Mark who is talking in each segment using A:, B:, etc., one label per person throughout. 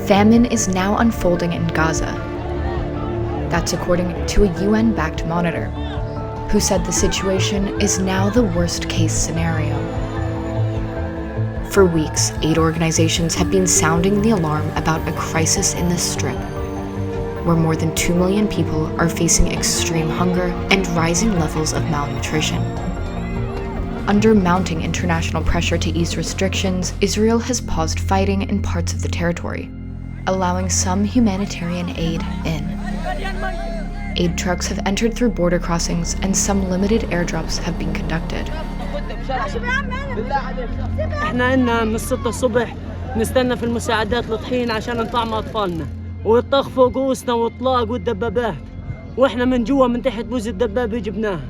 A: Famine is now unfolding in Gaza. That's according to a UN-backed monitor, who said the situation is now the worst-case scenario. For weeks, aid organizations have been sounding the alarm about a crisis in the Strip, where more than 2 million people are facing extreme hunger and rising levels of malnutrition. Under mounting international pressure to ease restrictions, Israel has paused fighting in parts of the territory, allowing some humanitarian aid in. Aid trucks have entered through border crossings and some limited airdrops have been conducted.
B: احنا عنا من 6 الصبح نستنى في المساعدات لطحين عشان نطعم اطفالنا والطخ فوق رؤوسنا واطلاق والدبابات واحنا من جوا من تحت بوز الدبابه جبناها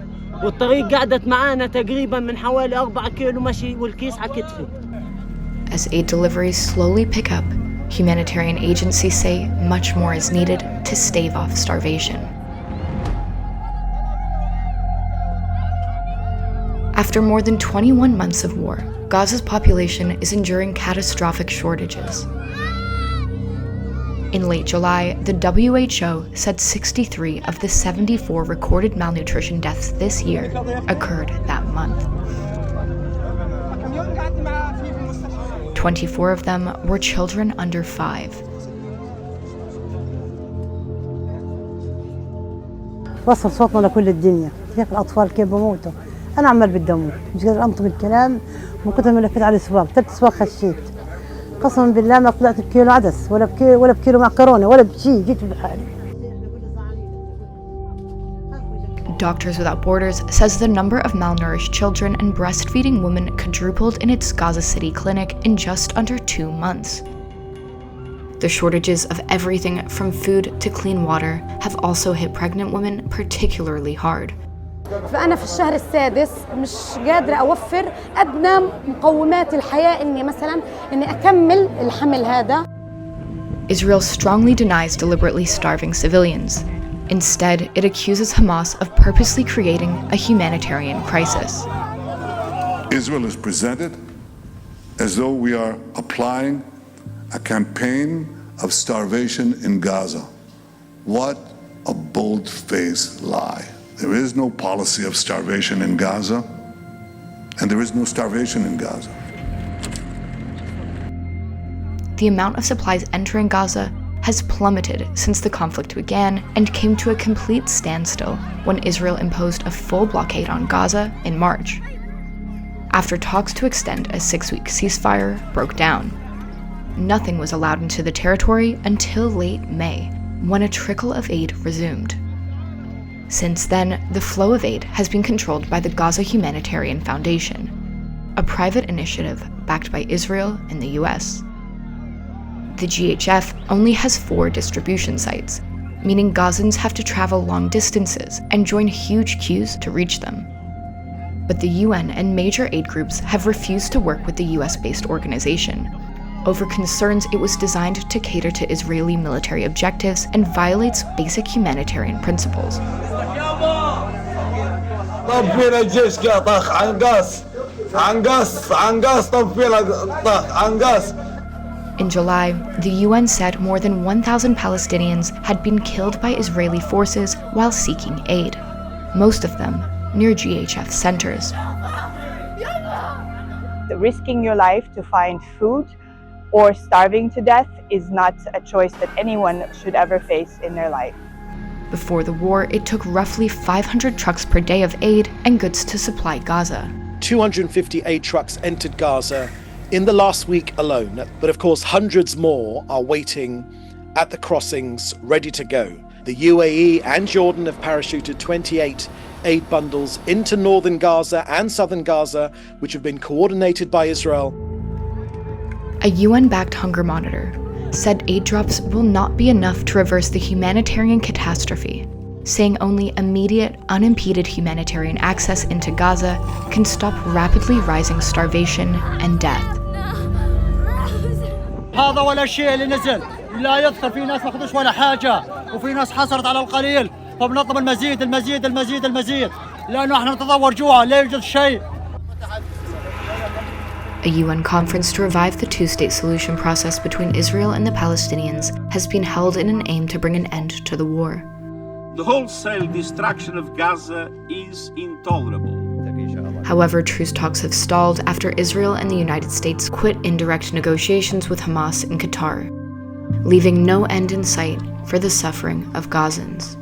B: والطريق قعدت معانا تقريبا من حوالي 4 كيلو مشي والكيس على كتفي.
A: As aid deliveries slowly pick up, humanitarian agencies say much more is needed to stave off starvation. After more than 21 months of war, Gaza's population is enduring catastrophic shortages. In late July, the WHO said 63 of the 74 recorded malnutrition deaths this year occurred that month. 24 of them were children under 5.
C: وصل صوتنا لكل الدنيا، كيف الأطفال كيف بموتوا. أنا عمال بالدموع، مش قادر أنطق الكلام من كثر ما لفيت على الأسواق، 3 أسواق خشيت. قسما بالله ما طلعت بكيلو عدس ولا بكيلو معكرونة ولا بشيء، جيت بحالي.
A: Doctors Without Borders says the number of malnourished children and breastfeeding women quadrupled in its Gaza City clinic in just under 2 months. The shortages of everything from food to clean water have also hit pregnant women particularly hard.
D: فأنا في الشهر السادس مش قادرة أوفر أدنى مقومات الحياة إني أكمل الحمل هذا.
A: Israel strongly denies deliberately starving civilians. Instead, it accuses Hamas of purposely creating a humanitarian crisis.
E: Israel is presented as though we are applying a campaign of starvation in Gaza. What a bold-faced lie. There is no policy of starvation in Gaza, and there is no starvation in Gaza.
A: The amount of supplies entering Gaza has plummeted since the conflict began and came to a complete standstill when Israel imposed a full blockade on Gaza in March, after talks to extend a 6-week ceasefire broke down. Nothing was allowed into the territory until late May, when a trickle of aid resumed. Since then, the flow of aid has been controlled by the Gaza Humanitarian Foundation, a private initiative backed by Israel and the US. The GHF only has 4 distribution sites, meaning Gazans have to travel long distances and join huge queues to reach them. But the UN and major aid groups have refused to work with the US-based organization, over concerns it was designed to cater to Israeli military objectives and violates basic humanitarian principles. In July, the UN said more than 1,000 Palestinians had been killed by Israeli forces while seeking aid, most of them near GHF centers.
F: Risking your life to find food or starving to death is not a choice that anyone should ever face in their life.
A: Before the war, it took roughly 500 trucks per day of aid and goods to supply Gaza.
G: 250 aid trucks entered Gaza in the last week alone, but of course hundreds more are waiting at the crossings ready to go. The UAE and Jordan have parachuted 28 aid bundles into northern Gaza and southern Gaza, which have been coordinated by Israel.
A: A UN-backed hunger monitor said aid drops will not be enough to reverse the humanitarian catastrophe, saying only immediate, unimpeded humanitarian access into Gaza can stop rapidly rising starvation and death.
H: هذا ولا الشيء اللي نزل لا يذكر، في ناس ما اخذوش ولا حاجة وفي ناس حصلت على القليل، فبنطلب المزيد المزيد المزيد المزيد لأنه احنا نتضور جوع لا يوجد شيء.
A: A UN conference to revive the two-state solution process between Israel and the Palestinians has been held in an aim to bring an end to the war.
I: The wholesale destruction of Gaza is intolerable.
A: However, truce talks have stalled after Israel and the United States quit indirect negotiations with Hamas in Qatar, leaving no end in sight for the suffering of Gazans.